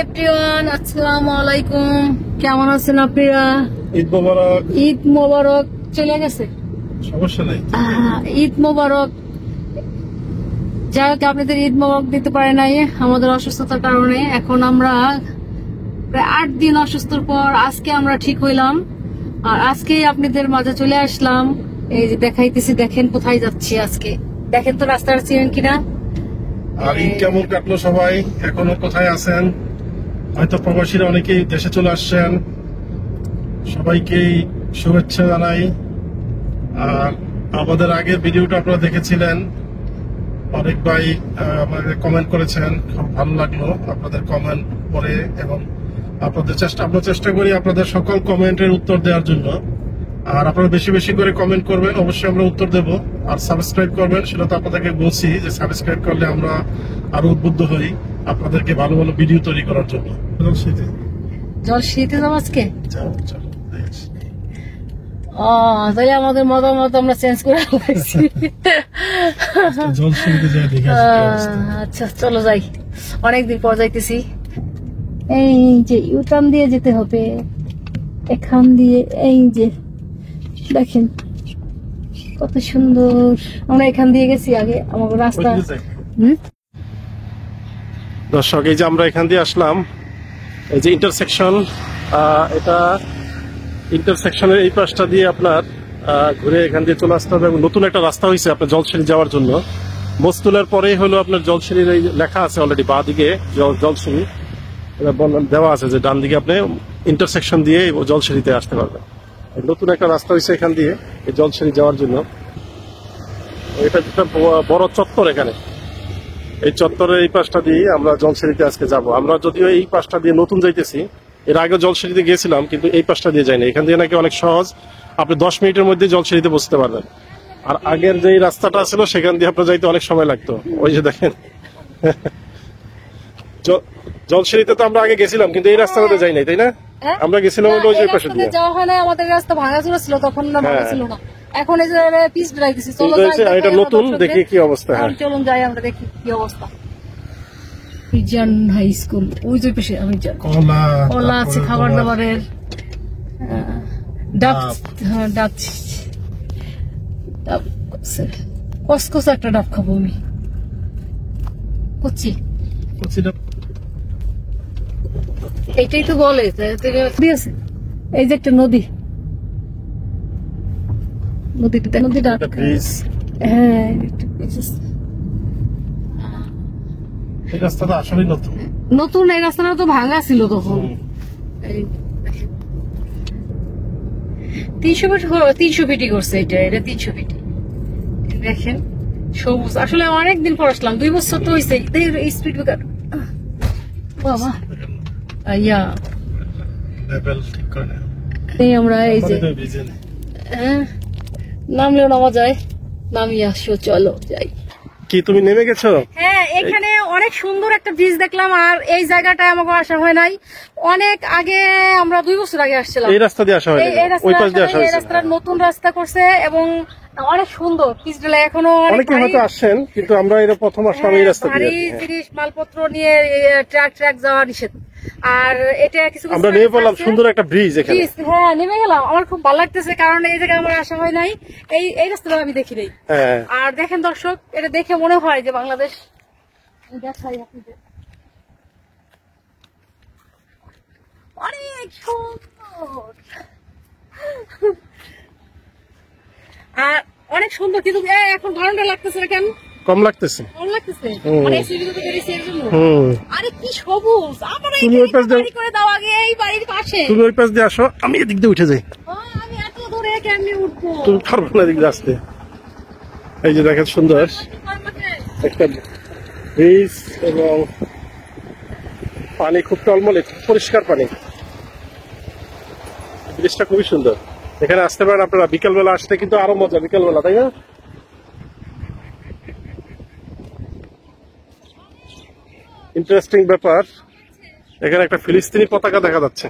Everyone, আসসালামু আলাইকুম। কেমন আছেন আপনারা? ঈদ মোবারক। ঈদ মোবারক। চলে গেছে, সমস্যা নাই। ঈদ মোবারক। যাই হোক, আপনাদের ঈদ মোবারক দিতে পারে নাই আমাদের অসুস্থতার কারণে। এখন আমরা প্রায় 8 দিন অসুস্থর পর আজকে আমরা ঠিক হইলাম, আর আজকেই আপনাদের মাঝে চলে আসলাম। এই যে দেখাইতেছি, দেখেন কোথায় যাচ্ছি আজকে। দেখেন তো রাস্তাটা চিনেন কিনা। আর ঈদ কেমন কাটলো সবাই? এখনো কোথায় আছেন? হয়তো প্রবাসীরা অনেকেই দেশে চলে আসছেন, সবাইকেই শুভেচ্ছা জানাই। আর আমাদের আগের ভিডিওটা আপনারা দেখেছিলেন, অনেক ভাই আমাকে কমেন্ট করেছেন, খুব ভালো লাগলো আপনাদের কমেন্ট পড়ে। এবং আমরা চেষ্টা করি আপনাদের সকল কমেন্টের উত্তর দেওয়ার জন্য। আর আপনারা বেশি বেশি করে কমেন্ট করবেন, অবশ্যই আমরা উত্তর দেব। আর সাবস্ক্রাইব করবেন, সেটা তো আপনাদেরকে বলছি যে সাবস্ক্রাইব করলে আমরা আরো উদ্বুদ্ধ হই আপনাদেরকে ভালো ভালো ভিডিও তৈরি করার জন্য। জলশিতে যাবো আজকে। চলো তাহলে আমাদের মতামত আমরা চেঞ্জ করে ফেলেছি। আচ্ছা চলো যাই, অনেকদিন পর যাইতেছি। এই যে ইউটার্ন দিয়ে যেতে হবে এখান দিয়ে। এই যে দেখেন কত সুন্দর, আমরা এখান দিয়ে গেছি আগে, আমাদের রাস্তা। দর্শক, এই যে আমরা এখান দিয়ে আসলাম, এই যে ইন্টারসেকশন, এটা ইন্টারসেকশনের এই পাশটা দিয়ে আপনার ঘুরে এখান দিয়ে চলে আসতে হবে। এবং নতুন একটা রাস্তা হয়েছে আপনার জলসিঁড়ি যাওয়ার জন্য। মস্তুলার পরেই হলো আপনার জলসিঁড়ির এই লেখা আছে অলরেডি, বাঁ দিকে জলসিঁড়ি দেওয়া আছে যে ডান দিকে আপনি ইন্টারসেকশন দিয়ে জলসিঁড়িতে আসতে পারবেন। নতুন একটা রাস্তা হয়েছে এখান দিয়ে এই জলসিঁড়ি যাওয়ার জন্য। এটা একটা বড় চত্বর, এখানে এই চত্বরের এই পাশটা দিয়ে আমরা জলসিঁড়িতে আজকে যাব। আমরা যদিও এই পাশটা দিয়ে নতুন যাইতেছি, এর আগে জলসিঁড়িতে গিয়েছিলাম কিন্তু এই পাশটা দিয়ে যাইনি। এখান দিয়ে নাকি অনেক সহজ, আপনি 10 মিনিটের মধ্যে জলসিঁড়িতে বসতে পারবেন। আর আগের যে রাস্তাটা ছিল সেখান দিয়ে আপনার যাইতে অনেক সময় লাগতো। ওই যে দেখেন জলসিঁড়িতে তো আমরা আগে গেছিলাম কিন্তু এই রাস্তাটাতে যাই নাই, তাই না? আমরা গেছিলাম ওই যে পাশে দিয়ে। যাওয়া হয় না, আমাদের রাস্তা ভাঙাচোরা ছিল তখন, ভাঙা ছিল না। এখন এই যে পিচ ড্রাই দিছি, চলো যাই। এটা নতুন, দেখি কি অবস্থা। হ্যাঁ চলুন যাই, আমরা দেখি কি অবস্থা। পিজন হাই স্কুল ওই যে পাশে। আমি কলা আছে, খাবার দাবারের ডাব, ডাব কসকস একটা ডাব খাবো আমি। কচি ডাব, এইটাই তো বলে। এই যে একটা নদী, নদীটা হ্যাঁ, এই রাস্তাটা আসলে নতুন। এই রাস্তাটা তো ভাঙা ছিল তখন। 300 ফিটি করছে এটা 300 ফিটি। দেখেন সবুজ, আসলে অনেকদিন পর আসলাম, 2 বছর তো হয়েছে। স্পিড ব্রেকার বাবা, আমরা এই যে নামলেও নামা যায়, নামিয়ে আসো, চলো যাই। কি তুমি নেমে গেছো? হ্যাঁ, এখানে অনেক সুন্দর একটা ব্রিজ দেখলাম, আর এই জায়গাটায় আমাকে আসা হয় নাই। অনেক আগে, আমরা 2 বছর আগে আসছিলাম। এই রাস্তা দিয়ে আসা হয়, ওই পাশ দিয়ে আসা হয়। এই রাস্তাটা নতুন রাস্তা করছে এবং অনেক সুন্দর পিচঢালাই। এখনো অনেকে হয়তো আসছেন কিন্তু আমরা এর প্রথম আসলাম এই রাস্তা দিয়ে। ভারী জিনিস মালপত্র নিয়ে ট্রাক যাওয়া নিষেধ। আর এটা কিছু আমরা নেমে পড়লাম, সুন্দর একটা ব্রিজ এখানে। হ্যাঁ, নেমে গেলাম, আমার খুব ভালো লাগতেছে, কারণ এই জায়গায় আমার আসা হয় নাই, এই রাস্তাটা আমি দেখি নাই। আর দেখেন দর্শক, এটা দেখে মনে হয় যে বাংলাদেশ। দেখাই আপনাদের, অনেক সুন্দর আর অনেক সুন্দর, কিন্তু এখন গরমটা লাগতেছে না কেন? কম লাগতেছে। মানে আরে কি সবুজ! তুমি ওই পাশ দিয়ে করে দাও আগে, এই বাড়ির পাশে। তুমি ওই পাশ দিয়ে আসো, আমি এদিক দিয়ে উঠে যাই। আমি এত দূরে কেমনে উঠবো? তুমি পারবো না এদিক দিয়ে আসতে। এই যে দেখেন সুন্দর একটা ব্রিজ এবং পানি খুব টলমলে, পরিষ্কার পানি। ব্রিজটা খুবই সুন্দর, এখানে আসতে পারেন আপনারা। বিকেলবেলা আসতে কিন্তু আরো মজা, বিকেলবেলা, তাই না? ইন্টারেস্টিং ব্যাপার, এখানে একটা ফিলিস্তিনি পতাকা দেখা যাচ্ছে।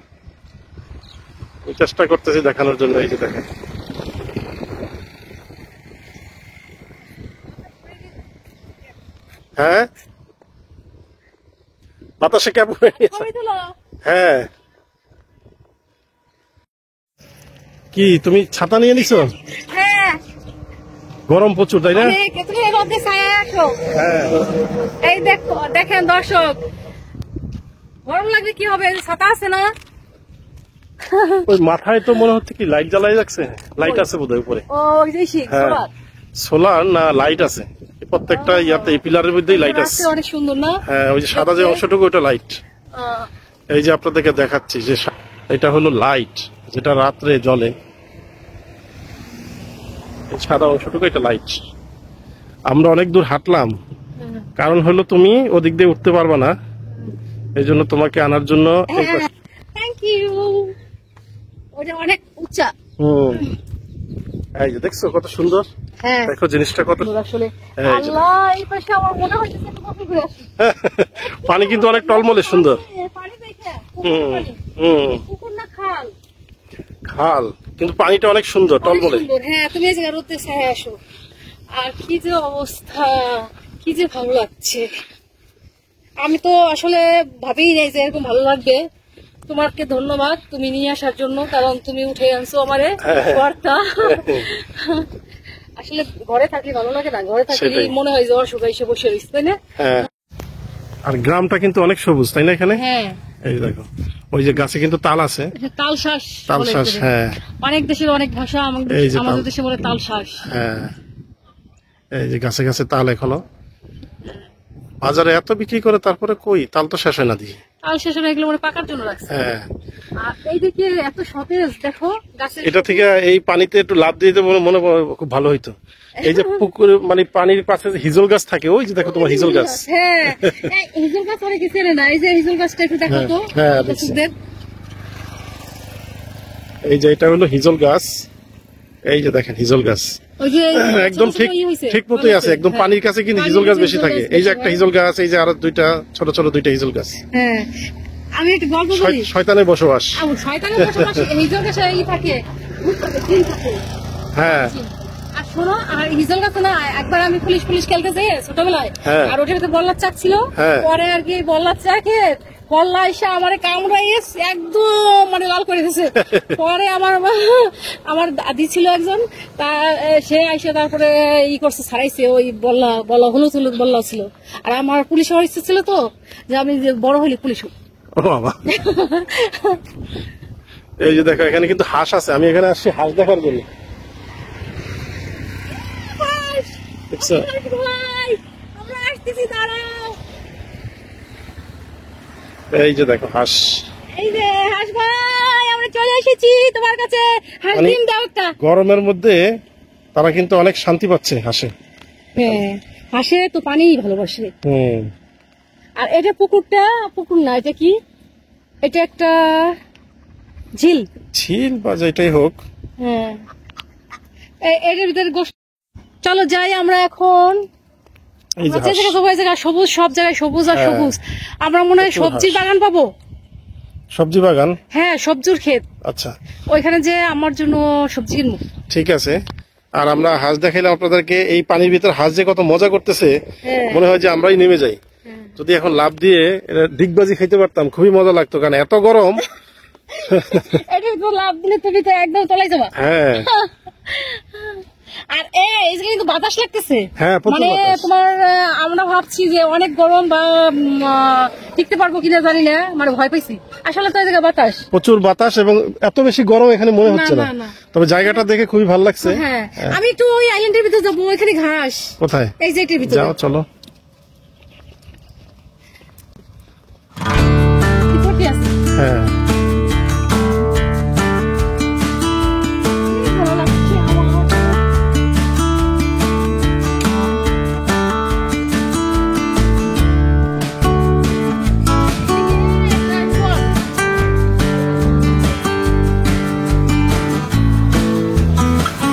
চেষ্টা করতেছি দেখানোর জন্য। এই যে দেখেন, হ্যাঁ বাতাসে ক্যাপ হয়ে গেছে। ছবি তুলো। হ্যাঁ, কি তুমি ছাতা নিয়ে নিছো? হ্যাঁ, গরম প্রচুর, তাই না? তুমি রোদে ছায়া আসো। হ্যাঁ, এই দেখো, দেখেন দর্শক, গরম লাগলে কি হবে, ছাতা আছে না? ওই মাথায় তো মনে হচ্ছে কি লাইট জ্বালাই রাখছে, লাইট আছে বোধহয় উপরে। ও ওই যে হ্যাঁ, সোলার না লাইট আছে প্রত্যেকটা ইয়াতে, এই পিলারের মধ্যেই লাইট আছে। অনেক সুন্দর না? হ্যাঁ, ওই যে সাদা যে অংশটুকু ওটা লাইট। এই যে আপনাদেরকে দেখাচ্ছি যে এটা হলো লাইট, যেটা রাত্রে জ্বলে। এই সাদা অংশটুকু এটা লাইট। আমরা অনেক দূর হাঁটলাম, কারণ হলো তুমি ওদিক দিয়ে উঠতে পারবা না, এই জন্য তোমাকে আনার জন্য। Thank you. ওটা অনেক উঁচা। এই যে দেখছো কত সুন্দর। হ্যাঁ, দেখো জিনিসটা কত আসলে। এই যে। আল্লাহ, এই পাশে আমার মনে হচ্ছে একটু কফি ঘুরে আসি। পানি কিন্তু অনেক টলমলে সুন্দর। পানি দেখে, হুম হুম, পুকুর না খাল? খাল, কিন্তু পানিটা অনেক সুন্দর অনেক টলমলে। সুন্দর। হ্যাঁ, তুমি এই জায়গা রোদে ছায়া আসো। আর কি যে অবস্থা, কি যে ভালো লাগছে। আমি তো আসলে ভাবিই নাই যে এরকম ভালো লাগবে। তোমাকে ধন্যবাদ তুমি নিয়ে আসার জন্য, কারণ তুমি উঠে আনছো আমারে ঘরটা। আসলে ঘরে থাকলে ভালো লাগে না, ঘরে থাকলে সেটাই। মনে হয় যে অসুখ এসে বসে রয়েছে, তাই না? হ্যাঁ, আর গ্রামটা কিন্তু অনেক সবুজ, তাই না? এখানে হ্যাঁ, এই দেখো, ওই যে গাছে কিন্তু তাল আছে, তালশাঁস বলে তালশাঁস। এটাকে। হ্যাঁ, অনেক দেশের অনেক ভাষা, এই যে আমাদের তাল। দেশে বলে তালশাঁস। হ্যাঁ, এই যে গাছে গাছে তাল এখনো। বাজারে এত বিক্রি করে, তারপরে কই তাল তো শেষ হয় না দিয়ে। তাল শেষ হয়ে এগুলো মানে পাকার জন্য রাখছে। হ্যাঁ, আর এই দিকে এত সতেজ, দেখো গাছের। এটা থেকে এই পানিতে একটু লাভ দিয়ে দেবো, মনে খুব ভালো হইতো। এই যে পুকুর মানে পানির পাশে যে হিজল গাছ থাকে, ওই যে দেখো তোমার হিজল গাছ। হ্যাঁ, এই হিজল গাছ অনেকে চেনে না। এই যে হিজল গাছটা একটু দেখো তো। হ্যাঁ, দর্শকদের। এই যে এটা হলো হিজল গাছ, এই যে দেখেন হিজল গাছ ওই যে একদম ছোট ছোট ঠিক ইয়ে হইছে, ঠিক মতোই আছে, একদম হ্যাঁ। পানির কাছে কিন্তু পানির হিজল গাছ কাছে বেশি থাকে। এই যে একটা হিজল গাছ, এই যে আরো দুইটা ছোট ছোট দুইটা হিজল গাছ। হ্যাঁ, আমি একটু গল্প বলি। শয়তানের বসবাস। শয়তানের বসবাস হিজল গাছে ই থাকে, দিন থাকে। হ্যাঁ, আর শোনো, আর হিজল গাছ না, একবার আমি পুলিশ পুলিশ খেলতে যাই ছোটবেলায়, হ্যাঁ। আর ওটার ভিতরে বল্লার চাক ছিল। হ্যাঁ। পরে আর কি বল্লার চাকে বল্লা এসে আমারে কামড়াইয়ে একদম মানে লাল করে দিয়েছে। পরে আমার দাদি ছিল একজন, তা সে এসে তারপরে ই করছে, ছাড়াইছে ওই বল্লা। বল্লা হলুদ হলুদ বল্লা ছিল। আর আমার পুলিশ হওয়ার ইচ্ছে ছিল তো, যে আমি যে বড় হইলে পুলিশ হব। ও বাবা। এই যে দেখো এখানে কিন্তু হাঁস আছে, আমি এখানে আসছি হাঁস দেখার জন্য। দেখছো? ভাই, আমরা আসতেছি, দাঁড়াও। এই যে দেখো হাঁস। এই যে হাঁস ভাই, আমরা চলে এসেছি তোমার কাছে। হাঁস মানে ডিম দাও একটা। গরমের মধ্যে তারা কিন্তু অনেক শান্তি পাচ্ছে হাঁসে। হ্যাঁ, হাঁসে তো পানি ভালোবাসে। হুম, আর এটা পুকুরটা, পুকুর না, এটা কি? এটা একটা ঝিল। ঝিল বা যেটাই হোক। হ্যাঁ, এটার ভিতরে চলো যাই আমরা এখন। এই যে যে হাঁস, জায়গায় সবাই জায়গায় সবুজ, সব জায়গায় সবুজ আর হ্যাঁ। সবুজ। আমরা মনে হয় প্রচুর সবজির হাঁস। বাগান পাবো। সবজি বাগান। হ্যাঁ, সবজির ক্ষেত। আচ্ছা, ওইখানে যে আমার জন্য সবজি কিনবো। ঠিক আছে। আর আমরা হাঁস দেখাইলাম আপনাদেরকে, এই পানির ভিতর হাঁস যে কত মজা করতেছে, হ্যাঁ। মনে হয় যে আমরাই নেমে যাই। যদি এখন লাভ দিয়ে এটা ডিগবাজি খাইতে পারতাম, খুবই মজা লাগতো, কারণ এত গরম। এটা তো লাভ দিলে তুমি তো একদম তলায় যাবা। হ্যাঁ, আর এই যে কিন্তু বাতাস লাগতেছে। হ্যাঁ, প্রচুর মানে বাতাস। তোমার আমরা ভাবছি যে অনেক গরম বা টিকতে পারবো কিনা জানি না, মানে ভয় পাইছি। আসলে তো এই জায়গায় বাতাস। প্রচুর বাতাস এবং এত বেশি গরম এখানে মনে হচ্ছে না। না, না। তবে জায়গাটা দেখে খুবই ভালো লাগছে। হ্যাঁ, আমি একটু ওই আইল্যান্ডের ভিতরে যাবো, ওইখানে ঘাস। কোথায়? এই যে এটার ভিতরে। যাও, চলো। কি করতে আছে? হ্যাঁ, কি ভালো লাগছে আমার।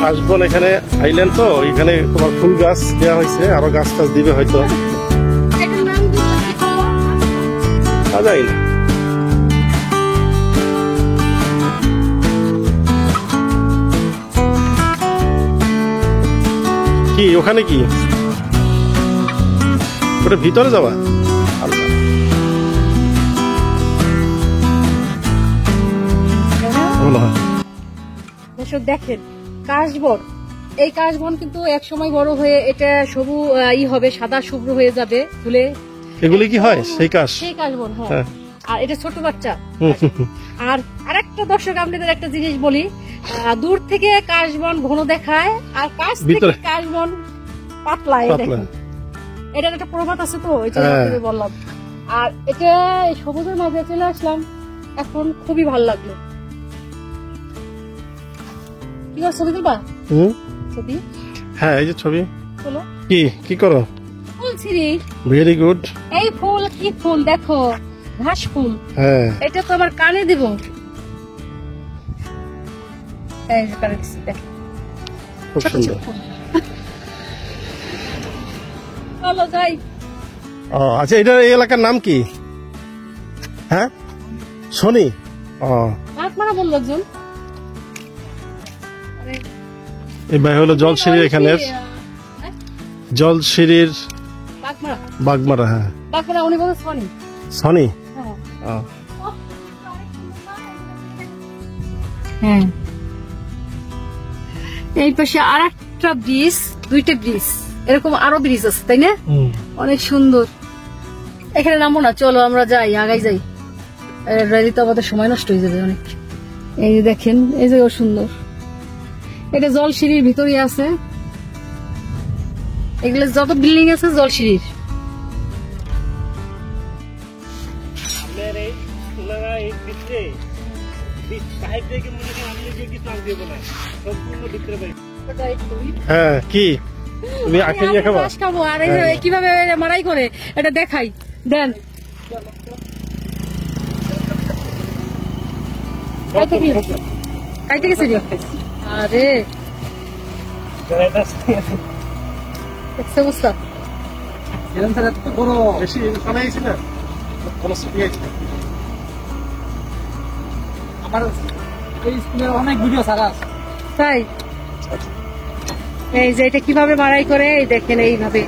আসবো এখানে আইল্যান্ড তো, এখানে তোমার ফুল গাছ দেওয়া হয়েছে, আরো গাছ টাছ দিবে হয়তো, এটার নাম কি? জানি না। কি ওখানে কি ওটা ভিতরে যাওয়া? আল্লাহ। বলা হয়। দর্শক দেখেন কাশবন, এই কাশবন কিন্তু এক সময় বড় হয়ে এটা সবু হবে, সাদা শুভ্র হয়ে যাবে ফুলে। এগুলি কি হয় সেই কাশ? সেই কাশবন, হ্যাঁ। হ্যাঁ। আর এটা ছোট বাচ্চা। হুম, হুম, হুম। আর আরেকটা দর্শক আপনাদের একটা জিনিস বলি, দূর থেকে কাশবন ঘন দেখায় আর কাছ থেকে ভিতরে কাশবন পাতলা। এই পাতলা। দেখেন এটার একটা প্রবাদ আছে তো, এই জন্য হ্যাঁ। আপনাদের বললাম। আর এটা এই সবুজের মাঝে চলে আসলাম, এখন খুবই ভালো লাগলো। কি করছো ছবি তুলবা? হুম, ছবি হ্যাঁ এই যে ছবি। তোলো। কি কি করো? ফুল ছিঁড়ি। Very good. এই ফুল কি ফুল দেখো, ঘাস ফুল। হ্যাঁ এটা তো আমার কানে দিব। এই যে কানে দিচ্ছি, দেখো খুব ছোট সুন্দর। ছোট ফুল। চলো যাই। ও আচ্ছা, এটা এই এলাকার নাম কি? হ্যাঁ শনি। ও আপনারা বললো একজন। এই ভাই হলো জলসিঁড়ির এখানের জলসিঁড়ির বাগমারা। বাগমারা। হ্যাঁ বাগমারা উনি বলছে সনি। শনি। হ্যাঁ। ও, হ্যাঁ। এই পাশে আর একটা ব্রিজ, দুইটা ব্রিজ, এরকম আরো ব্রিজ আছে তাই না? হুম। অনেক সুন্দর। এখানে নামবো না, চলো আমরা যাই, আগাই যাই। রেলি তো আমাদের সময় নষ্ট হয়ে যাবে অনেক। এই যে দেখেন এই জায়গাও সুন্দর। এটা জলসিঁড়ির ভিতরে আছে, এগুলো যত বিল্ডিং আছে জলসিঁড়ির। হ্যাঁ কি তুমি আখের ইয়ে খাবা? ঘাস খাবো, আর এই যে কিভাবে মারাই করে এটা দেখাই দেন। খাইতে গেছি রে। আরে দেখছো অবস্থা? বেশি শোনাইছি না কোনো ছবি আইছে না। আমার এই স্কুলে অনেক ভিডিও ছাড়া আছে। তাই এই যে এটা কিভাবে মারাই করে, এই দেখেন এইভাবে।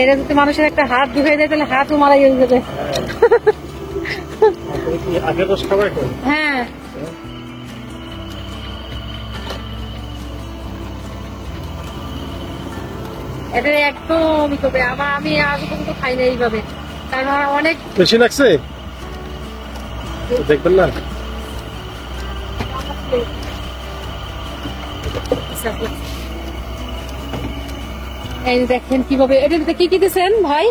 এটা যদি মানুষের একটা হাত ঢুকে যায় তাহলে হাতও মারাই হয়ে যাবে। আগের রস খাবার এখন? হ্যাঁ এটা একদমই তবে আমি আজ পর্যন্ত খাই না এইভাবে, কারণ আমার অনেক বেশি লাগছে দেখবেন না। এই দেখেন কিভাবে, এটার ভিতরে কি কি দিচ্ছেন ভাই?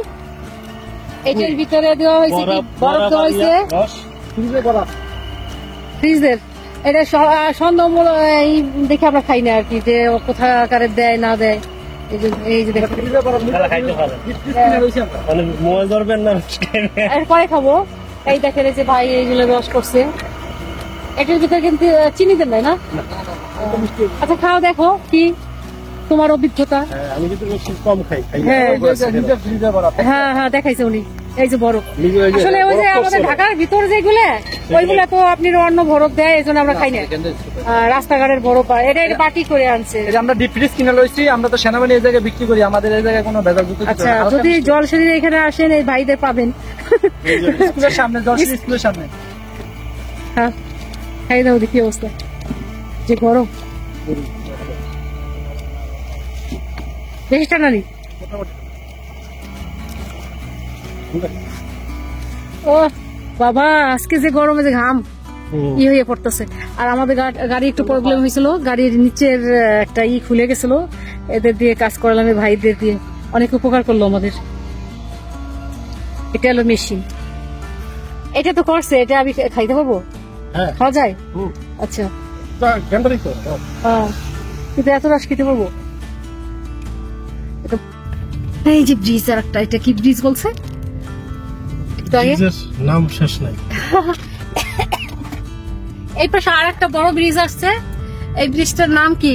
এটার ভিতরে দেওয়া হয়েছে কি? বরফ দেওয়া হয়েছে ফ্রিজের। এটা সন্দেহমূলক এই দেখে আমরা খাই না আর কি, যে কোথাকার দেয় না দেয়। এই যে দেখেন মোবাইল ধরবেন না, এরপরে খাবো। এই দেখেন এই যে ভাই এইগুলো রস করছে, এটার ভিতরে কিন্তু চিনি দেন নাই না? আচ্ছা খাও, দেখো কি তোমার অভিজ্ঞতা। আমি কিন্তু বেশি কম খাই। হ্যাঁ হ্যাঁ হ্যাঁ দেখাইছে উনি। এই যে বরফ, আসলে ওই যে আমাদের ঢাকার ভিতর যেগুলো ওইগুলা তো আপনি অন্য বরফ দেয়, এই জন্য আমরা খাই না। রাস্তাঘাটের বরফ এটা বাটি করে আনছে। এই যে আমরা ডিপ ফ্রিজ কিনে লইছি, আমরা তো সেনাবাহিনী এই জায়গায় বিক্রি করি, আমাদের এই জায়গায় কোনো ভেজাল যুক্ত কিছু আচ্ছা, নাই। যদি জলসিঁড়ির এখানে আসেন এই ভাইদের পাবেন। স্কুলের সামনে, জলসিঁড়ি স্কুলের সামনে। হ্যাঁ খাই দাও, দেখি অবস্থা যে গরম। বেশি টানা নেই। ও বাবা, আজকে যে গরমে যে ঘাম হয়ে পড়তেছে। আর আমাদের গাড়ি একটু প্রবলেম হয়েছিল, গাড়ির নিচের একটা খুলে গেছিল, এদের দিয়ে কাজ করালাম, এই ভাইদের দিয়ে অনেক উপকার করলো আমাদের। এটা হলো মেশিন, এটা তো করছে, এটা আমি খাইতে পারবো? হ্যাঁ খাওয়া যায়? আচ্ছা হ্যাঁ, কিন্তু এত রস খেতে পারবো? এই যে ব্রিজ, আর একটা এটা কি ব্রিজ বলছে একটু আগে? নাম শেষ নাই। এই পাশে আর একটা বড় ব্রিজ আসছে, এই ব্রিজটার নাম কি?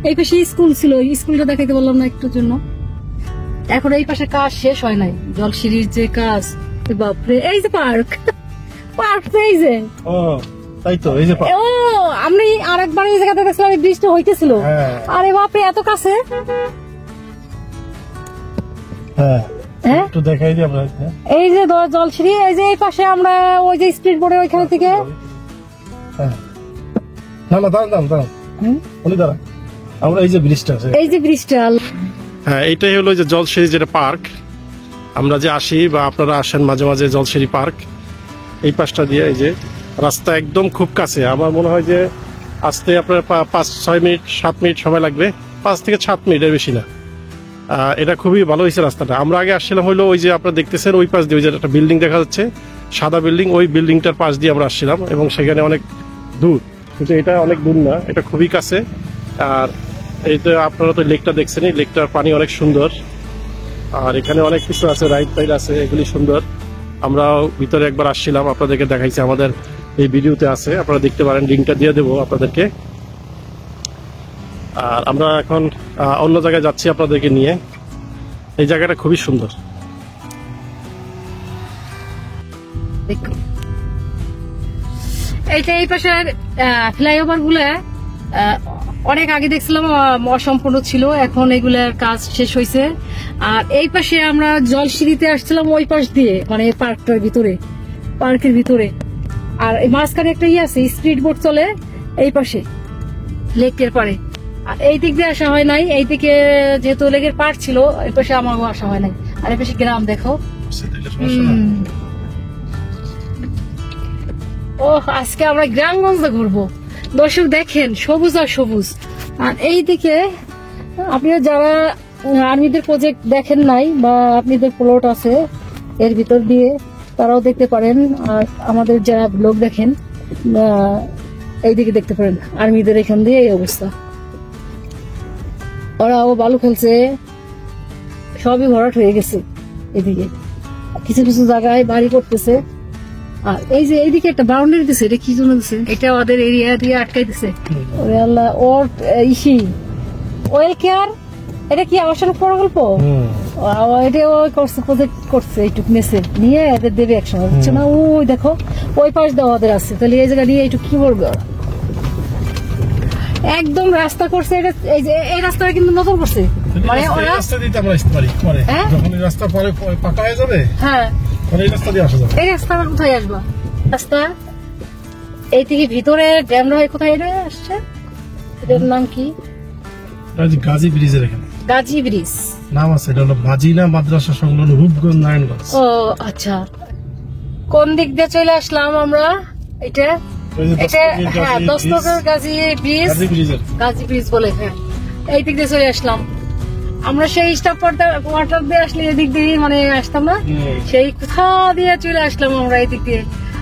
এই পাশে স্কুল ছিল, স্কুলটা দেখাইতে বললাম না একটুর জন্য। এখন এই পাশে কাজ শেষ হয় নাই, জলসিঁড়ির যে কাজ। বাপরে, এই যে পার্ক, পার্ক এই যে। ও তাই তো, এই যে ও আমি আরেকবার এই জায়গাতে দেখছিলাম, এই ব্রিজটা হইতেছিল। হ্যাঁ। আরে বাপরে, এত কাছে। হ্যাঁ হ্যাঁ একটু দেখাই দিই আমরা। এই যে জলসিঁড়ি, এই যে এই পাশে আমরা ওই যে স্পিড বোর্ডে ওইখান থেকে হ্যাঁ না দাঁড়ান উনি দাঁড়ান, আমরা এই যে ব্রিজটা আছে, এই যে ব্রিজটা, হ্যাঁ এইটাই হলো যে জলসিঁড়ি যেটা পার্ক, আমরা যে আসি বা আপনারা আসেন মাঝে মাঝে জলসিঁড়ি পার্ক, এই পাশটা দিয়ে এই যে রাস্তা একদম খুব কাছে। আমার মনে হয় যে আসতে আপনার 5-6 মিনিট 7 মিনিট সময় লাগবে, 5 থেকে 7 মিনিটের বেশি না। এটা খুবই ভালো হয়েছে রাস্তাটা। আমরা আগে আসছিলাম হলো ওই যে আপনারা দেখতেছেন ওই পাশ দিয়ে, ওই যে একটা বিল্ডিং দেখা যাচ্ছে সাদা বিল্ডিং, ওই বিল্ডিংটার পাশ দিয়ে আমরা আসছিলাম এবং সেখানে অনেক দূর, কিন্তু এটা অনেক দূর না, এটা খুবই কাছে। আর এই তো আপনারা তো লেকটা দেখছেন, এই লেকটার পানি অনেক সুন্দর, আর এখানে অনেক কিছু আছে, রাইড টাইড আছে, এগুলি সুন্দর। আমরা ভিতরে একবার আসছিলাম, আপনাদেরকে দেখাইছি, আমাদের এই ভিডিওতে আছে, আপনারা দেখতে পারেন, লিঙ্কটা দিয়ে দেবো আপনাদেরকে। আর আমরা এখন অন্য জায়গায় যাচ্ছি আপনাদেরকে নিয়ে। এই জায়গাটা খুবই সুন্দর। দেখো এইটা এই পাশের ফ্লাইওভার গুলা অনেক আগে দেখছিলাম অসম্পূর্ণ ছিল, এখন এগুলার কাজ শেষ হয়েছে। আর এই পাশে আমরা জলসিঁড়িতে আসছিলাম ওই পাশ দিয়ে, মানে পার্কের ভিতরে। আর এই মাঝখানে একটা আছে, স্পিড বোট চলে এই পাশে লেকের পারে। আর এই দিক দিয়ে আসা হয় নাই, এই দিকে যেহেতু লেকের পার ছিল, এই পাশে আমারও আসা হয় নাই। আর এই পাশে গ্রাম দেখো। ও আজকে আমরা গ্রামগঞ্জে ঘুরবো। দর্শক দেখেন, সবুজ আর সবুজ। আর এইদিকে আপনারা যারা আর্মিদের প্রজেক্ট দেখেন নাই বা আপনাদের প্লট আছে এর ভিতর দিয়ে, তারাও দেখতে পারেন। আর আমাদের যারা ব্লগ দেখেন এইদিকে দেখতে পারেন, আর্মিদের এখান দিয়ে এই অবস্থা। ওরাও বালু খেলছে, সবই ভরাট হয়ে গেছে। এদিকে কিছু কিছু জায়গায় বাড়ি করতেছে। আর এই যে এইদিকে একটা বাউন্ডারি দিছে, এটা কি জন্য দিছে? এটা ওদের এরিয়া দিয়ে আটকাই দিছে। ওরে আল্লাহ, ওর ইসি ওয়েল কেয়ার, এটা কি আবাসন প্রকল্প? এটা ওই করছে, প্রজেক্ট করছে, এইটুক নেছে নিয়ে এদের দেবে একসময়, বুঝছো না? ওই দেখো ওই পাশ দেওয়া ওদের আছে, তাহলে এই জায়গা নিয়ে এইটুক কি করবে ওরা? একদম রাস্তা করছে এটা, এই যে এই রাস্তাটা কিন্তু নতুন করছে, মানে ওরা রাস্তা দিতে আমরা আসতে পারি পরে, যখন এই রাস্তা পরে পাকা হয়ে যাবে, হ্যাঁ এই রাস্তা দিয়ে আসা যাবে। এই রাস্তা আবার কোথায় আসবা? রাস্তা এই থেকে ভিতরে ড্যামরা হয়ে কোথায় এটা আসছে? এটার নাম কি? গাজী ব্রিজের এখানে গাজী ব্রিজ নাম আছে, এটা হলো মাজিনা মাদ্রাসা সংলগ্ন রূপগঞ্জ নারায়ণগঞ্জ। ও আচ্ছা, কোন দিক দিয়ে চলে আসলাম আমরা? এটা হ্যাঁ, দস্তগড় গাজী ব্রিজ, গাজী ব্রিজ বলে, হ্যাঁ এই দিক দিয়ে চলে আসলাম আমরা। সেই স্টাফ ওয়াটার দিয়ে আসলে এদিক দিয়ে মানে আসতাম না, সেই কোথা দিয়ে চলে আসলাম আমরা এদিক দিয়ে।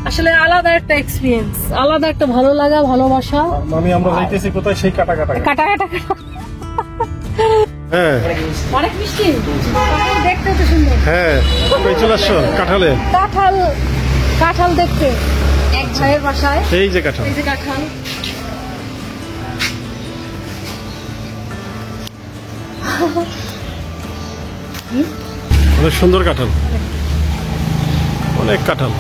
আসলে আলাদা একটা এক্সপিরিয়েন্স, আলাদা একটা ভালো লাগা, ভালোবাসা। মানে আমরা যাইতেছি কোথায়? সেই কাটা হ্যাঁ, অনেক মিষ্টি, দেখতে তো সুন্দর। হ্যাঁ চলে আসছো কাঁঠালে, কাঁঠাল দেখতে এক ভাইয়ের বাসায়। এই যে কাঁঠাল, এই যে কাঁঠাল, অনেক সুন্দর কাঁঠাল, অনেক কাঁঠাল।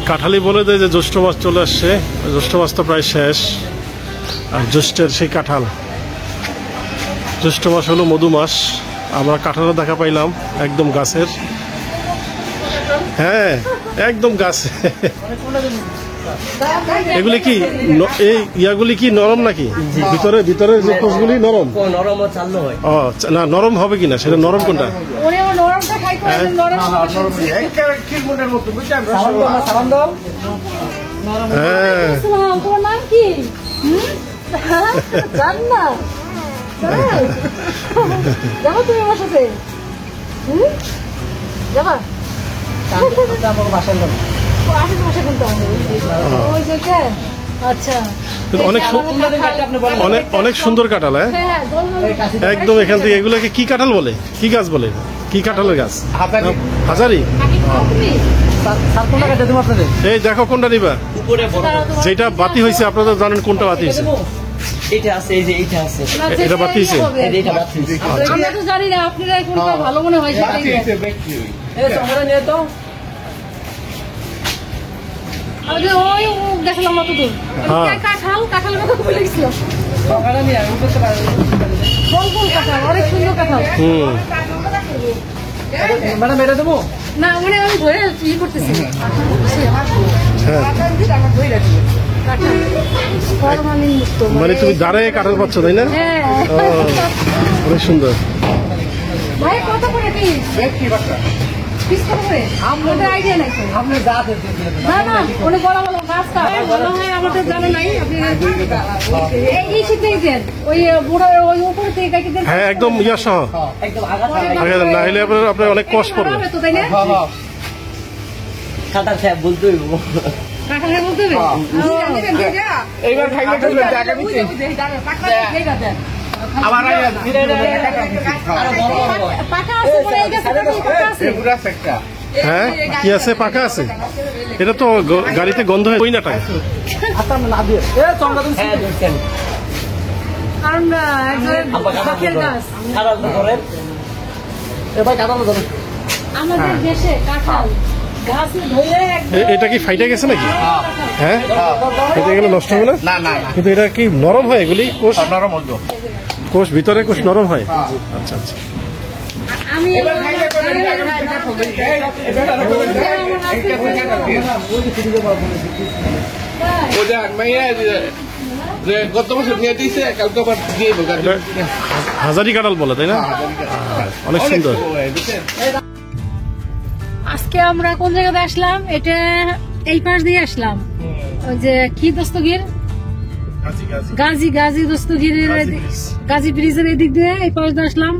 কাঁঠালি বলে দেয় যে জ্যৈষ্ঠ মাস চলে আসছে, জ্যৈষ্ঠ মাস তো প্রায় শেষ, আর জ্যৈষ্ঠের সেই কাঁঠাল। জ্যৈষ্ঠ মাস হলো মধু মাস। আমরা কাঁঠালও দেখা পাইলাম একদম গাছের, হ্যাঁ একদম গাছ। এগুলি কি এই ইয়াগুলি কি নরম নাকি? ভিতরে যে কোষগুলি নরম? ও না, নরম হবে কিনা সেটা, নরম কোনটা? হ্যাঁ তোমার নাম কি? জান না? যাবো তুমি আমার সাথে? যাবা? আচ্ছা, অনেক সুন্দর কাঁঠাল, হ্যাঁ একদম। এখান থেকে এগুলোকে কি কাঁঠাল বলে, কি গাছ বলে, কি কাঁঠালের গাছ? হাজারি। এই দেখো কোনটা নিবা, যেটা বাতি হয়েছে। আপনারা জানেন কোনটা বাতি হয়েছে? এটা বাতি হয়েছে। আমরা তো জানি না, আপনারা কোনটা ভালো মনে হয় সেটাই। ওই দেখলাম অত দূর কাঁঠাল কথা বলে গেছিলাম। কাঁঠাল অনেক সুন্দর কাঁঠাল। ম্যাডাম এটা দেবো না, মানে আমি ধরে ই করতেছি। কাঁঠাল ফরমালিন মুক্ত মানে তুমি দাঁড়ায় কাঁঠাল পাচ্ছ তাই না? হ্যাঁ ও, অনেক সুন্দর। ভাই কত করে পিস পিস কত করে আমাদের আইডিয়া নাই তো। আপনি যা না না উনি বলা বলো রাস্তা মনে হয় আমাদের জানা নাই আপনি এই শীতেই দেন ওই বুড়ো ওই উপরে থেকে কাটি দেন হ্যাঁ একদম ইয়া সহ একদম আগা আগে দেন, না হলে আপনার অনেক কষ্ট পড়বে। তো তাই না কাটার সাহেব বলতে হইব কাঁঠালে বলতে হবে এইবার খাইলে খাইলে টাকা দিচ্ছে আবার পাকা আছে পরে এই গাছে পাকা আছে হ্যাঁ কি আছে, পাকা আছে? এটা তো গাড়িতে গন্ধ হয় ওই না টাকা। আপনার না দিয়ে এ চমড়া তুমি কারণ শখের গাছ কাটাল ধরেন এবার কাটাল ধরেন আমাদের দেশে কাঁঠাল গাছ ধরে একদম এটা কি ফাইটে গেছে নাকি? হ্যাঁ এটা এগুলো নষ্ট হবে না? না না না কিন্তু এটা কি নরম হয় এগুলি? কোষ নরম হতো কোষ ভিতরে কোষ নরম হয়? আচ্ছা আচ্ছা। আমি গত বছর নিয়ে দিয়েছে কালকে আবার দিয়ে দেবো এটা হাজারি কাঁঠাল বলে তাই না? অনেক সুন্দর। আজকে আমরা কোন জায়গাতে আসলাম? এটা এই পাশ দিয়ে আসলাম ওই যে কি দস্তগীর গাজী দস্তগীরের গাজী ব্রিজের এদিক দিয়ে এই পাশ দিয়ে আসলাম।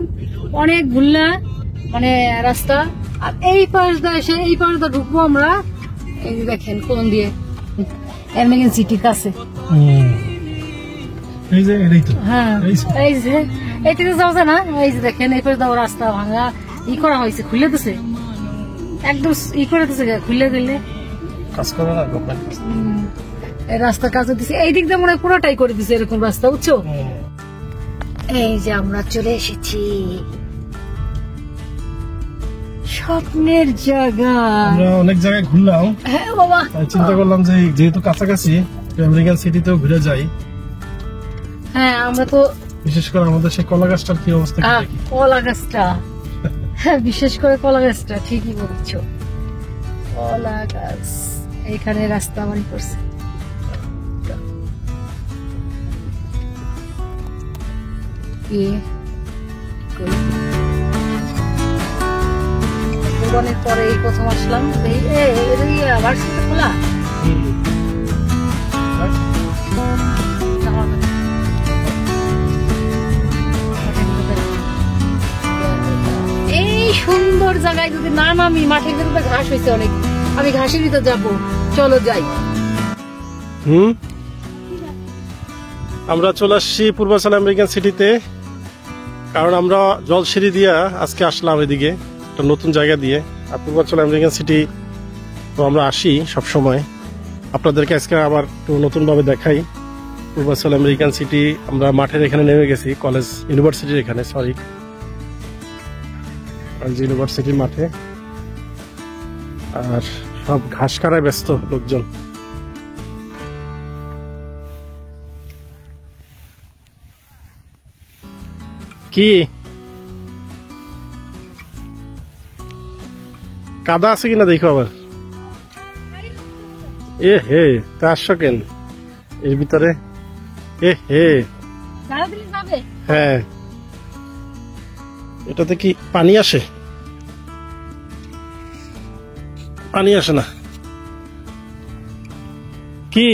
অনেক ভুল্লা মানে রাস্তা। আর এই পাশ দিয়ে এসে এই পাশ দিয়ে ঢুকবো আমরা। এই যে দেখেন কোন দিয়ে এমএগেন সিটির কাছে। এই যে এটাই তো। হ্যাঁ এই যে এইদিকে যাওয়া যায় না। এই যে দেখেন এই পাশ দিয়ে রাস্তা ভাঙা ই করা হয়েছে, খুলে দিছে একদম ই করে দিছে খুলে দিলে কাজ করে না কোম্পানি। এই রাস্তার কাজ দিছে এই দিক দিয়ে মনে হয় পুরোটাই করে দিছে এরকম রাস্তা, বুঝছো? এই যে আমরা চলে এসেছি স্বপ্নের জায়গা। আমরা অনেক জায়গায় ঘুরলাম, হ্যাঁ বাবা তাই চিন্তা করলাম যে যেহেতু কাছাকাছি আমেরিকান সিটিতেও ঘুরে যাই। হ্যাঁ আমরা তো বিশেষ করে আমাদের সেই কলা গাছটার কি অবস্থা কি দেখি। কলা গাছটা হ্যাঁ বিশেষ করে কলা গাছটা ঠিকই বলছো। কলা গাছ এইখানে রাস্তা বাড়ি করছে। জীবনের পরে এই প্রথম আসলাম। আবার সেটা খোলা এই সুন্দর জায়গায় যদি না নামি, মাঠের ভিতরে ঘাস হয়েছে অনেক, আমি ঘাসের ভিতরে যাবো, চলো যাই। আমরা চলে আসছি পূর্বাচল আমেরিকান সিটিতে, কারণ আমরা জলসিঁড়ি দিয়া আজকে আসলাম এদিকে একটা নতুন জায়গা দিয়ে। আর পূর্বাচল আমেরিকান সিটি তো আমরা আসি সব সময়, আপনাদেরকে আজকে আবার একটু নতুন ভাবে দেখাই। পূর্বাচল আমেরিকান সিটি আমরা মাঠের এখানে নেমে গেছি, কলেজ ইউনিভার্সিটির এখানে, সরি ইউনিভার্সিটির মাঠে। আর সব ঘাস কাটায় ব্যস্ত লোকজন। কি কাদা আছে কিনা দেখো আবার। এ হে তা আসছো কেন এর ভিতরে? এ হে হ্যাঁ, এটাতে কি পানি আসে? পানি আসে না কি?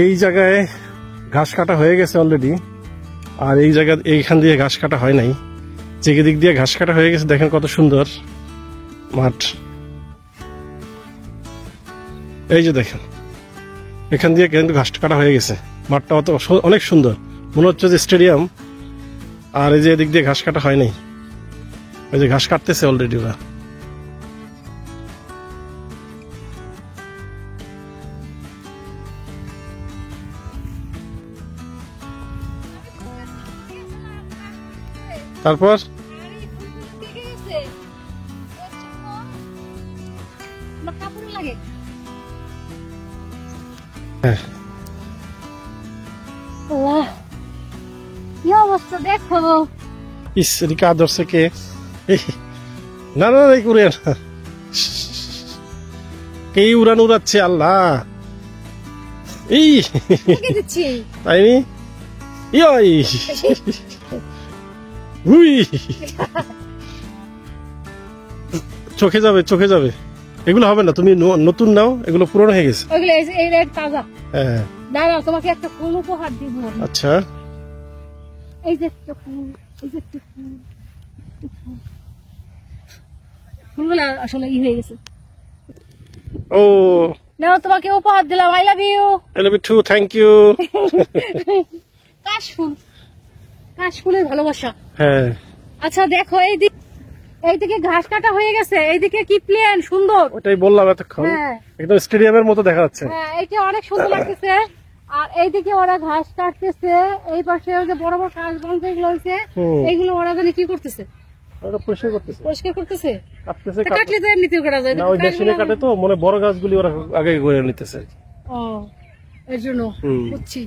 এই জায়গায় ঘাস কাটা হয়ে গেছে অলরেডি, আর এই জায়গা এইখান দিয়ে ঘাস কাটা হয় নাই। যে দিক দিয়ে ঘাস কাটা হয়ে গেছে দেখেন কত সুন্দর মাঠ। এই যে দেখেন এখান দিয়ে কিন্তু ঘাস কাটা হয়ে গেছে, মাঠটা অনেক সুন্দর, মনে হচ্ছে যে স্টেডিয়াম। আর এই যে এদিক দিয়ে ঘাস কাটা হয় নাই, ওই যে ঘাস কাটতেছে অলরেডি ওরা। তারপর কি অবস্থা দেখো, ইস রিকা ধরছে কে এই, না না এই উড়ে না, কে উড়ান উড়াচ্ছে আল্লাহ, এই দিচ্ছি তাইনি ইয়ই হুই, চোখে যাবে চোখে যাবে, এগুলো হবে না, তুমি নতুন নাও, এগুলো পুরনো হয়ে গেছে। ওইগুলো এই রেড তাজা। হ্যাঁ দাঁড়াও, তোমাকে একটা ফুল উপহার দিব। আচ্ছা এই যে একটা ফুল, এই যে একটা ফুল, ফুলগুলো আসলে হয়ে গেছে। ও নাও, তোমাকে উপহার দিলাম। I love you. I love you too, thank you. কাশফুল, কাশফুলের ভালোবাসা। হ্যাঁ আচ্ছা দেখো, এইদিকে ঘাস কাটা হয়ে গেছে, এইদিকে কি প্লেন সুন্দর। ওটাই বললাম এতক্ষণ, হ্যাঁ। একদম স্টেডিয়ামের মতো দেখা যাচ্ছে। হ্যাঁ, এইটা অনেক সুন্দর লাগতেছে। আর এইদিকে ওরা ঘাস কাটতেছে, এই পাশে ওই যে বড় বড় ঘাস বন্ধ এগুলো হয়েছে, এইগুলো ওরা জানি কি করতেছে, ওটা পরিষ্কার করতেছে, পরিষ্কার করতেছে। কাটতেছে, তা কাটলে তো এমনিতেও কাটা যায়। না ওই মেশিনে কাটে তো, মনে বড় গাছগুলি ওরা আগে করে নিতেছে। ও, এর জন্য বুঝছি।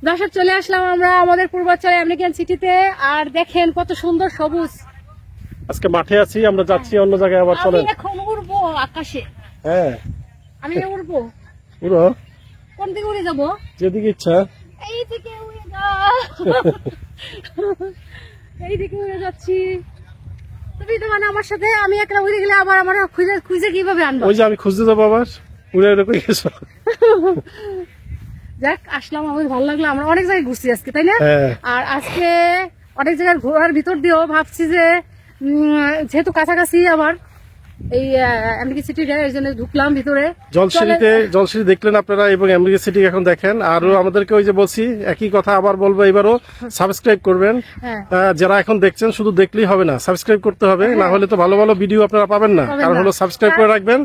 দর্শক, চলে আসলাম আমরা আমাদের পূর্বাঞ্চলে আমেরিকান সিটিতে। আর দেখেন কত সুন্দর সবুজ। আজকে মাঠে আছি, আমরা যাচ্ছি অন্য জায়গায়, আবার আমি চলেন। এখন উড়বো আকাশে, হ্যাঁ আমি উড়বো। পুরো কোন দিকে উড়ে যাবো? যেদিকে ইচ্ছা। এইদিকে উড়ে যা। এইদিকে উড়ে যাচ্ছি। তুমি তো মানে আমার সাথে, আমি একলা উড়ে গেলে আবার আমার খুঁজে খুঁজে কিভাবে আনবো? ওই যে আমি খুঁজতে যাবো আবার, উড়ে উড়ে করে গেছো। যাক, আসলাম, আমাদের ভালো লাগলো। আমরা অনেক জায়গায় ঘুরছি আজকে, তাই না? হ্যাঁ। আর আজকে অনেক জায়গায় ঘোরার ভিতর দিয়েও ভাবছি যে যেহেতু কাছাকাছি আমার এই আমেরিকা সিটি, এর জন্য ঢুকলাম ভিতরে। জলসিঁড়ি দেখলেন আপনারা, এবং আমেরিকা সিটি এখন দেখেন। আরো আমাদেরকে ওই যে বলছি, একই কথা আবার বলবো, এবারও সাবস্ক্রাইব করবেন। হ্যাঁ। যারা এখন দেখছেন শুধু দেখলেই হবে না, সাবস্ক্রাইব করতে হবে, না হলে তো ভালো ভালো ভিডিও আপনারা পাবেন না। কারণ হলো সাবস্ক্রাইব করে রাখবেন,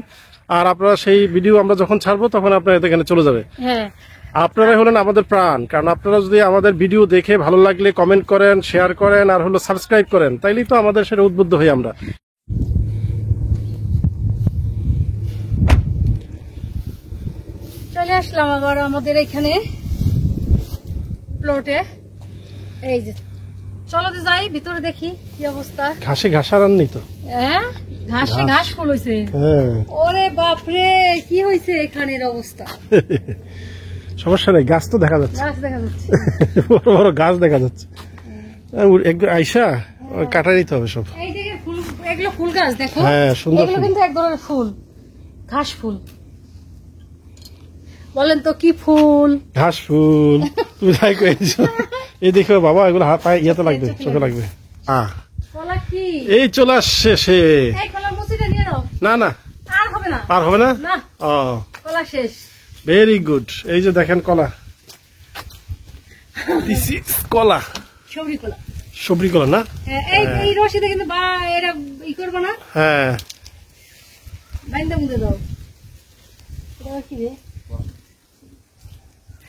আর আপনারা সেই ভিডিও আমরা যখন ছাড়বো তখন আপনারা এখানে চলে যাবে। হ্যাঁ, আপনারাই হলেন আমাদের প্রাণ, কারণ আপনারা যদি আমাদের ভিডিও দেখে ভালো লাগলে কমেন্ট করেন, শেয়ার করেন, আর হলো সাবস্ক্রাইব করেন, তাইলেই তো আমাদের সেটা উদ্বুদ্ধ হই আমরা। চলে আসলাম আবার আমাদের এখানে প্লটে। এই যে চলো তো যাই ভিতরে, দেখি কি অবস্থা। ঘাসে ঘাসারান নেই তো। হ্যাঁ, ঘাসে ঘাস ফুল হয়েছে। হ্যাঁ, ওরে বাপরে, কি হয়েছে এখানের অবস্থা। সমস্যা নেই, গাছ তো দেখা যাচ্ছে, গাছ দেখা যাচ্ছে। বড় বড় গাছ দেখা যাচ্ছে। একদম আইসা কাটা নিতে হবে সব। এইদিকে ফুল, এগুলো ফুল গাছ দেখো। হ্যাঁ, সুন্দর এগুলো ফুল। কিন্তু এক ধরনের ফুল, ঘাস ফুল। বলেন তো কি ফুল? ঘাস ফুল। তুমি তাই কয়েছো, এই দেখো বাবা, এগুলো হাত পায়ে ইয়েতে লাগবে, চোখে লাগবে। কলা কি? এই চলে আসছে সে। এই কলার মুচিটা নিয়ে নাও। না না, আর হবে না। পার হবে না। না, ও কলা শেষ। Very good. এই যে দেখেন কলা, দিস ইজ কলা, সবরি কলা। সবরি কলা না? হ্যাঁ, এই রশিতে কিন্তু এরা ই করবো না, হ্যাঁ, বাইন্দা মুদে দাও। এটা কি রে?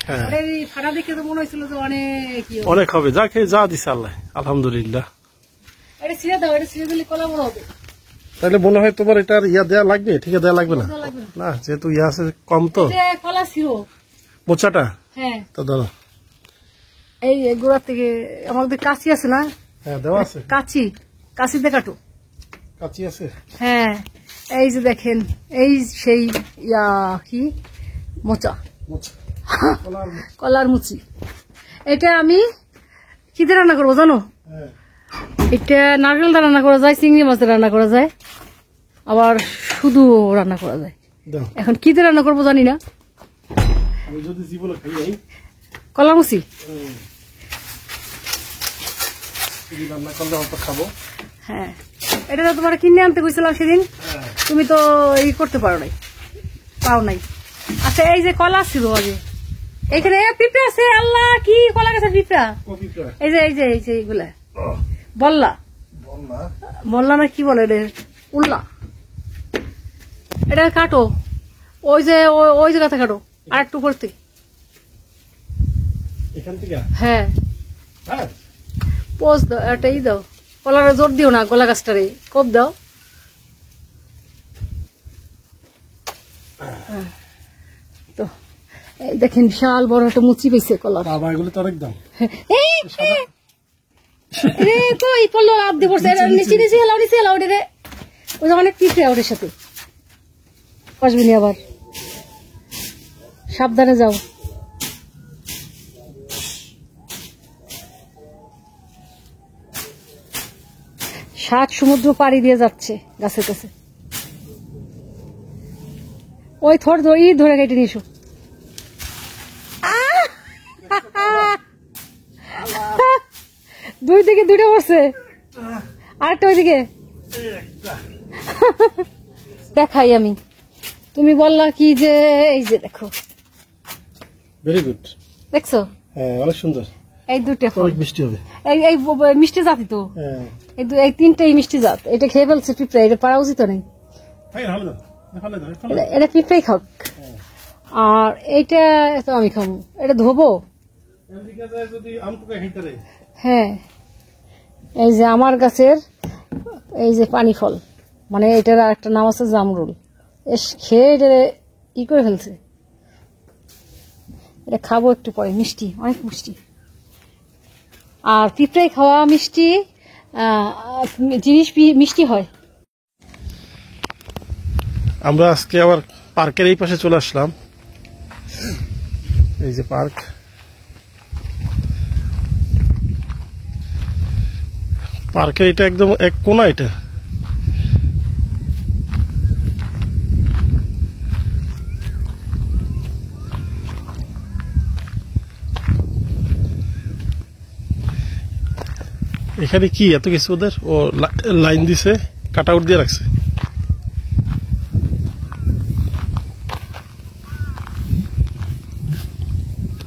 হ্যাঁ, এই ফাটা দেখে তো মনে হয়েছিল যে অনেক অনেক হবে। যা খেয়ে যা দিছে আল্লাহ, আলহামদুলিল্লাহ। এটা ছিঁড়ে দাও, এটা ছিঁড়ে দিলে কলা বড় হবে। তাহলে মনে হয় তোমার এটার ইয়া দেয়া লাগবে, ঠিক আছে, দেয়া লাগবে না, দেয়া লাগবে না। না যেহেতু ইয়া আছে কম তো। এটা কলা ছিঁড়ো। মোচাটা হ্যাঁ, তো ধরো। এই গোড়ার থেকে আমাদের কাছি আছে না, হ্যাঁ, দেওয়া আছে, কাছিতে কাটো। কাঁচি আছে। হ্যাঁ, এই যে দেখেন, এই সেই কি মোচা, মোচা, কলার মোচা। কলার মুচি। এটা আমি কি দিয়ে রান্না করবো জানো? হ্যাঁ, এটা নারকেল দিয়ে রান্না করা যায়, চিংড়ি মাছ দিয়ে রান্না করা যায়, আবার শুধু রান্না করা যায়। দাও। এখন কি দিয়ে রান্না করবো জানি না। আমি যদি জীবনে খাই নাই, কলা মুচি। যদি রান্না করলে হয়তো খাবো। হ্যাঁ, এটা তো তোমার কিনে আনতে গেছিলাম সেদিন, তুমি তো ই করতে পারো নাই, পাও নাই। আচ্ছা, এই যে কলা ছিল আগে এখানে, পিঁপড়া আছে। আল্লাহ, কি কলা গাছের পিঁপড়া! কপিটা এই যে এইগুলা বললা, বললা, বললা না কি বলে রে, উল্লা। এটা কাটো, ওই যে ওই জায়গাতে কাটো, আর একটু করতে। এখান থেকে। হ্যাঁ, হ্যাঁ, পোজ দাও, একটা ই দাও, কলারে জোর দিও না, গলা গাছটারে কোপ দাও। হ্যাঁ, তো এই দেখেন বিশাল বড় একটা মুচি পেয়েছে কলার। বাবা এগুলো তো অনেক দাম। রে কই পড়লো লাভ দিয়ে পড়ছে নিচে এলাও রে ওই যে অনেক পিঁপড়ে ওদের সাথে আসবি নি আবার সাবধানে যাও সাত সমুদ্র পাড়ি দিয়ে যাচ্ছে গাছে গাছে ওই থর ধরে কেটে নিসো দুই দিকে দুটো বসে আরেকটা ওইদিকে দেখাই আমি তুমি বললা কি যে এই যে দেখো ভেরি গুড, দেখছো হ্যাঁ অনেক সুন্দর, এই দুটো ফল অনেক মিষ্টি হবে। এই এই মিষ্টি জাতি তো হ্যাঁ এই তিনটাই মিষ্টি জাত এটা খেয়ে ফেলছে পিঁপড়ে এটা পারা উচিত নেই এটা পিঁপড়াই খাক আর এইটা তো আমি খাবো এটা ধোবো হ্যাঁ এই যে আমার গাছের এই যে পানি ফল মানে এটার একটা নাম আছে জামরুল খেয়ে এটা ই করে ফেলছে এটা খাবো একটু পরে মিষ্টি অনেক মিষ্টি আর পিঁপড়াই খাওয়া মিষ্টি জিনিস মিষ্টি হয়। আমরা আজকে আবার পার্কের এই পাশে চলে আসলাম, এই যে পার্ক, পার্কের এটা একদম এক কোণা, এটা এখানে কি এত কিছু ওদের ও লাইন দিছে কাট আউট দিয়ে রাখছে।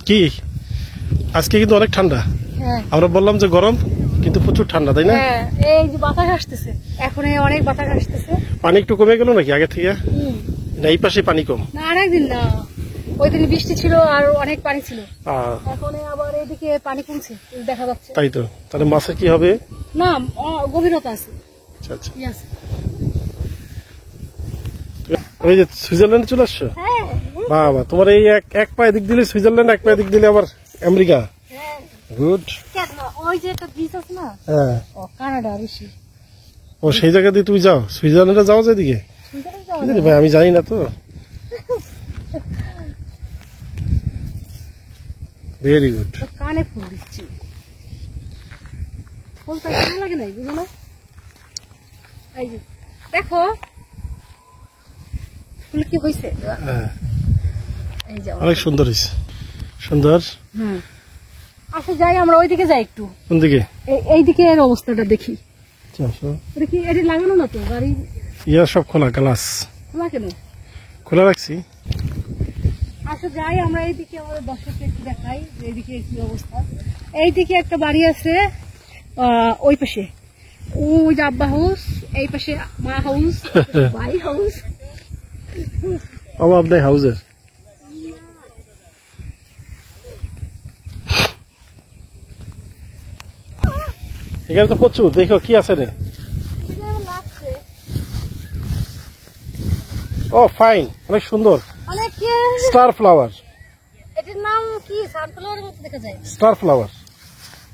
কি আজকে কিন্তু অনেক ঠান্ডা, হ্যাঁ আমরা বললাম যে গরম কিন্তু প্রচুর ঠান্ডা, তাই না? হ্যাঁ এই যে বাতাস আসতেছে এখন অনেক বাতাস আসতেছে। পানি একটু কমে গেল নাকি আগে থেকে? না এই পাশে পানি কম? না আরেকদিন না ওই দিন বৃষ্টি ছিল আর অনেক পানি ছিল, আহ, এখন আবার এদিকে পানি কমছে দেখা যাচ্ছে। তাই তো, তাহলে মাছের কি হবে? না গভীরতা আছে। আচ্ছা আচ্ছা, কি আছে? ওই যে সুইজারল্যান্ডে চলে আসছো? হ্যাঁ বাবা, তোমার এই এক পায়ে দিক দিলে সুইজারল্যান্ড, এক পায়ে দিক দিলে আবার আমেরিকা। হ্যাঁ গুড। কেন ওই যে একটা বিচ আছে না হ্যাঁ, ও কানাডা বেশি ও সেই জায়গা দিয়ে তুমি যাও, সুইজারল্যান্ডে যাও যেদিকে? সুইজারল্যান্ড যাওয়া জানি ভাই, আমি জানি না তো। Very good. যায়। কানে ফুল দিচ্ছি ফুলটা ভালো লাগে নাই বুঝো না এই যে দেখো ফুল কি হয়েছে হ্যাঁ, এই যে অনেক সুন্দর হয়েছে, সুন্দর। আসো যাই আমরা ওইদিকে যাই একটু, কোন দিকে? এইদিকে এর অবস্থাটা দেখি। আচ্ছা, আসো। এটা কি এটি লাগানো না তো গাড়ি ইয়া সব খোলা, গ্লাস খোলা কেন? খোলা রাখছি। আসো যাই আমরা এইদিকে আমাদের দর্শককে একটু দেখাই যে এইদিকে কি অবস্থা। এইদিকে একটা বাড়ি আছে ওই পাশে, ওই যে আব্বা হাউস, এই পাশে মা হাউস, ভাই হাউস। অভাব নেই হাউজের। এখানে তো প্রচুর, দেখো কি আছে রে। ও ফাইন, অনেক সুন্দর, অনেক স্টার ফ্লাওয়ার। এটার নাম কি? সানফ্লাওয়ারের মতো দেখা যায়। Star flower.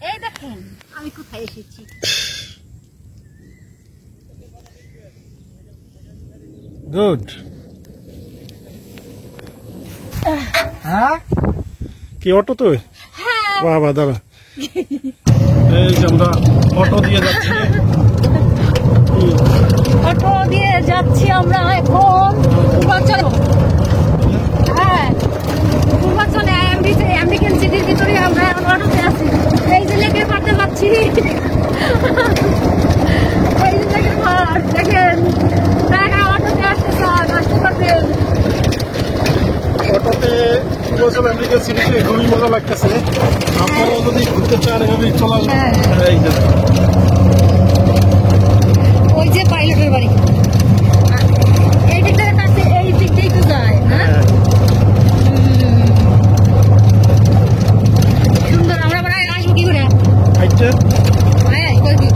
এই দেখেন আমি কোথায় এসেছি। গুড। হ্যাঁ কি অটো তো? বাবা দাঁড়া, এই যে আমরা অটো দিয়ে যাচ্ছি। অটো দিয়ে যাচ্ছি আমরা এখন পূর্বাঞ্চল। হ্যাঁ পূর্বাঞ্চলে আমেরিকান সিটির ভিতরে আমরা এখন অটোতে আছি। এই যে লেকের পাড়ে যাচ্ছি, এই যে লেকের পাড় দেখেন, টাকা অটোতে আসতে পারবেন। অটোতে পূর্বাঞ্চল আমেরিকান সিটিতে খুবই মজা লাগতেছে। আপনারাও যদি ঘুরতে চান এভাবেই চলে আসবেন। হ্যাঁ। এই যে ওই যে পাইলটের বাড়ি এই দিক থেকে কাছে, এই দিক দিয়েই তো যায় না। সুন্দর। আমরা আবার আসবো কি করে? হাইটটা হ্যাঁ কই কি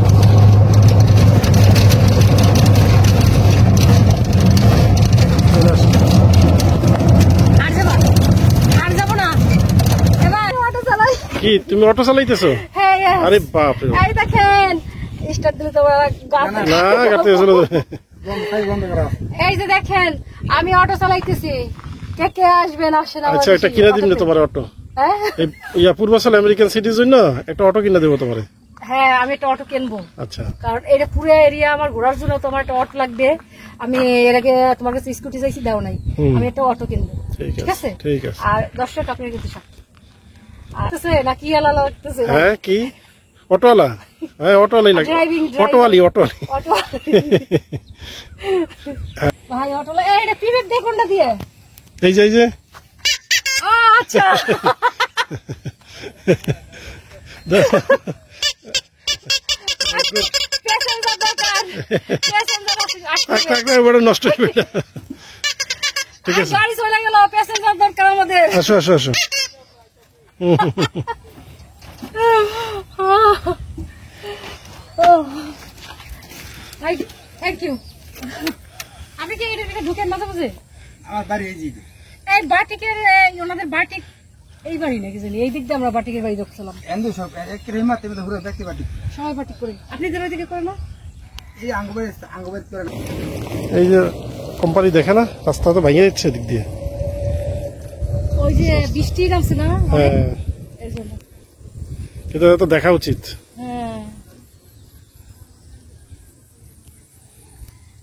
চলে আসবে। আর যাবো না এবার অটো চালাই। কি তুমি অটো চালাইতেছো? হ্যাঁ আরে বাপ রে বাপ। এই দেখেন স্টার্ট দিলে তো গাছ না কাটতে চলে যাবে। বন্ধ করা। এই যে দেখেন আমি অটো চালাইতেছি, কে কে আসবেন আসেন আমার আচ্ছা একটা বেশি কিনে দিন না অটোতে। তোমার অটো, হ্যাঁ? এই পূর্বাচল আমেরিকান সিটির জন্য একটা অটো কিনে দেবো তোমারে। হ্যাঁ আমি একটা অটো কিনবো, আচ্ছা কারণ এটা পুরো এরিয়া আমার ঘোরার জন্য তো আমার একটা অটো লাগবে। আমি এর আগে তোমার কাছে স্কুটি চাইছি, দাও নাই। হুম। আমি একটা অটো কিনবো, ঠিক ঠিক আছে আছে? ঠিক আছে। আর দর্শক আপনার কিন্তু সাক্ষী আসতেছে নাকি আলা লাগতেছে না? হ্যাঁ কি অটোওয়ালা? হ্যাঁ অটোওয়ালাই লাগে, Driving. অটোওয়ালি। অটো ভাই অটো এই রে পিভেট দিয়ে কোনটা দিয়ে? এই যে এই যে আচ্ছা প্যাসেঞ্জার দরকার, প্যাসেঞ্জার আসবে। বড় নষ্ট হয়ে গেল। ঠিক আছে গাড়ি চলে গেল, প্যাসেঞ্জার দরকার আমাদের। আসো আসো আসো। Thank you. আপনি কি এটা ঢুকেন মাঝে মাঝে? আমার বাড়ি এই যে এই বাটিকের ওনাদের বাটিক এই বাড়ি নাকি জানি, এই দিক দিয়ে আমরা বাটিকের বাড়ি দেখছিলাম। এন্ডু সব এক রেমা তেমন ঘুরে দেখতে পাটি। সবাই বাটিক করে, আপনি যে ওই দিকে করে না? এই আঙ্গবাই করে এই যে কোম্পানি দেখে না রাস্তা তো ভেঙে যাচ্ছে দিক দিয়ে। ওই যে বৃষ্টি নামছে না হ্যাঁ এই জন্য। কিন্তু এটা তো দেখা উচিত। হ্যাঁ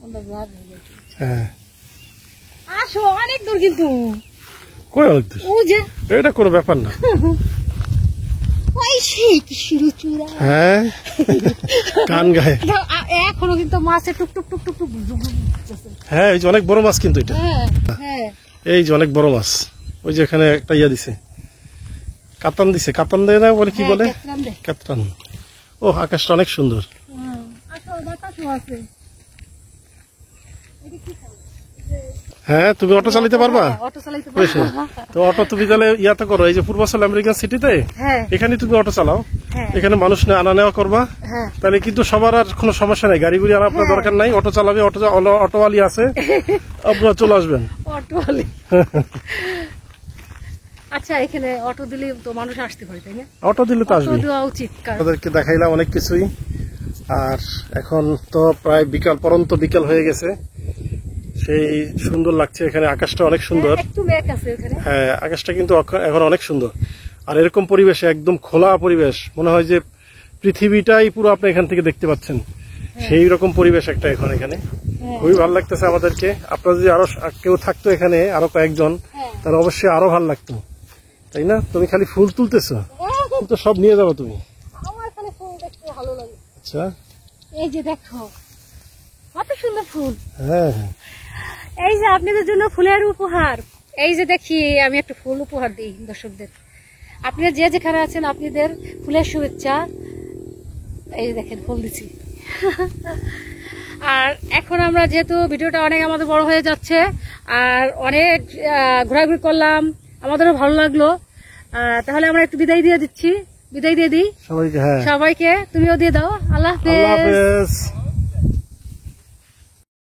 আমরা ব্লগ হয়ে গেছে। হ্যাঁ আসো অনেক দূর কিন্তু, কই অনেক দূর, ও যে এটা কোনো ব্যাপার না। ওই সেই শিরুচূড়া। হ্যাঁ গান গায়। এখনো কিন্তু মাছে টুক টুক টুক টুক টুক করতেছে। হ্যাঁ এই যে অনেক বড় মাছ কিন্তু এটা, হ্যাঁ হ্যাঁ এই যে অনেক বড় মাছ। ওই যে এখানে একটা ইয়া দিছে, কাতান দিছে, কাতান দেয় না বলে কি হ্যাঁ, বলে, কেতরাম দে। কাতান। ও আকাশটা অনেক সুন্দর। হ্যাঁ, আসো বাতাসও আছে। এটা কি খাবে? হ্যাঁ তুমি অটো চালাতে পারবা? হ্যাঁ, অটো চালাইতে বুঝছো? পারবো। তো অটো তুমি তাহলে ইয়াতে করো, এই যে পূর্বাচল আমেরিকান সিটিতে হ্যাঁ এখানে তুমি অটো চালাও, হ্যাঁ এখানে মানুষ আনা নেওয়া করবা, হ্যাঁ তাহলে কিন্তু সবার আর কোনো সমস্যা নাই, গাড়ি গুড়ি আনার আপনার দরকার নাই। অটো চালাবে, অটোওয়ালি আছে, আপনারা চলে আসবেন। অটোওয়ালি। আচ্ছা এখানে অটো দিলে তো মানুষ আসতে পারে, তাই না? অটো দিলে তো অটো আসবে। দেওয়া উচিত, কারণ আপনাদেরকে দেখাইলাম অনেক কিছুই, আর এখন তো প্রায় বিকাল, পরন্ত বিকাল হয়ে গেছে, সেই সুন্দর লাগছে এখানে, আকাশটা অনেক সুন্দর। একটু মেঘ আছে এখানে। হ্যাঁ আকাশটা কিন্তু এখন অনেক সুন্দর, আর এরকম পরিবেশে একদম খোলা পরিবেশ, মনে হয় যে পৃথিবীটাই পুরো আপনি এখান থেকে দেখতে পাচ্ছেন, সেই রকম পরিবেশ একটা এখন এখানে। হ্যাঁ। খুবই ভালো লাগতেছে আমাদেরকে। আপনারা যদি আরো কেউ থাকতো এখানে, আরো কয়েকজন, হ্যাঁ। তাহলে অবশ্যই আরো ভালো লাগতো, তাই না? তুমি খালি ফুল তুলতেছো, ফুল তো সব নিয়ে যাবো তুমি। আমার এখানে ফুল দেখতে ভালো লাগে। আচ্ছা এই যে দেখো কত সুন্দর ফুল। হ্যাঁ হ্যাঁ এই যে আপনাদের জন্য ফুলের উপহার। এই যে দেখি আমি একটা ফুল উপহার দিই দর্শকদের। আপনারা যে যেখানে আছেন আপনাদের ফুলের শুভেচ্ছা। এই যে দেখেন ফুল দিচ্ছি। আর এখন আমরা যেহেতু ভিডিওটা অনেক আমাদের বড় হয়ে যাচ্ছে, আর অনেক ঘোরাঘুরি করলাম, আমাদেরও ভালো লাগলো, তাহলে আমরা একটু বিদায় দিয়ে দিচ্ছি, বিদায় দিয়ে দিই সবাইকে। হ্যাঁ সবাইকে। তুমিও দিয়ে দাও। আল্লাহ আল্লাহ হাফেজ। হাফেজ।